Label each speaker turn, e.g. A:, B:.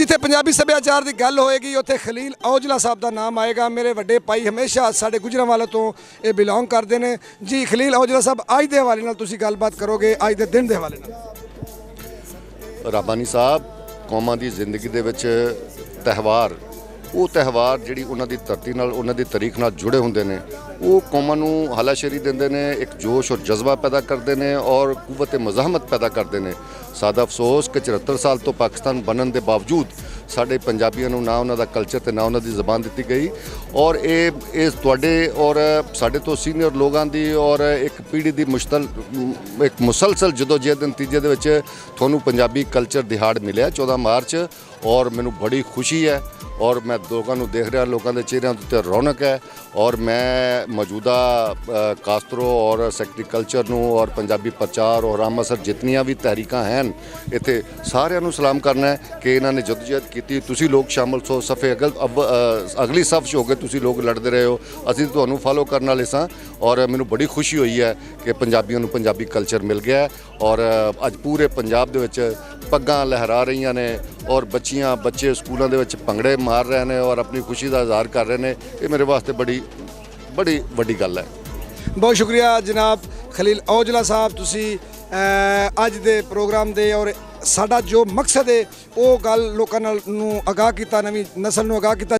A: जिथे पंजाबी सभ्याचार की गल होएगी उत्थे खलील औजला साहब का नाम आएगा। मेरे वड्डे भाई हमेशा साडे गुजरांवाले तो ये बिलोंग करते हैं जी। खलील औजला साहब अज के हवाले नाल तुसीं गलबात करोगे अज के दिन के हवाले नाल?
B: राबानी साहब कौमां की जिंदगी दे विच त्यौहार वो त्यौहार जिहड़ी उन्हां दी धरती नाल उन्हां दी तारीख नाल जुड़े हुंदे ने वो कौमां नूं हलाशेरी दिंदे ने, एक जोश और जज्बा पैदा करते हैं और कुव्वत मज़ाहमत पैदा करते हैं। सादा अफसोस कि 74 साल तो पाकिस्तान बनने के बावजूद साढ़े पंजाबियों नूं ना उन्हां दा कल्चर ते ना उन्हां दी ज़बान दी गई। और ये तुहाडे और साढ़े तो सीनियर लोगों की और एक पीढ़ी की एक मुसलसल जदोजहद नतीजे दे विच तुहानूं पंजाबी कल्चर दिहाड़ मिलिया 14 मार्च। और मैनूं बड़ी खुशी है और मैं लोगों को देख रहा, लोगों के चेहरों उत्ते रौनक है। और मैं मौजूदा कास्तरों और सेक्ट्रीकल्चर नूं और पंजाबी प्रचार और रामसर जितनियां भी तहरीकां हैं इत्थे सारिਆਂ ਨੂੰ सलाम करना है कि इन्होंने जदोजहद की। तुसी लोग शामिल सो सफ़े अगली सफ़ च हो गए, तुसी लोग लड़ते रहे हो, असीं तुहानूं फॉलो करने वाले सां। और मैनूं बड़ी खुशी हुई है कि पंजाबियों नूं पंजाबी कल्चर मिल गया है और अज पूरे पंजाब दे विच पग्गां लहरा रही ने और बच्चियां बच्चे स्कूलों के भंगड़े मार रहे हैं और अपनी खुशी का इजहार कर रहे हैं। ये मेरे वास्ते बड़ी बड़ी वड्डी गल है।
A: बहुत शुक्रिया जनाब खलील औजला साहब, तुसी अज दे प्रोग्राम दे और साडा जो मकसद है वो गल लोकां नूं आगाह किया, नवीं नस्ल नूं आगाह किया।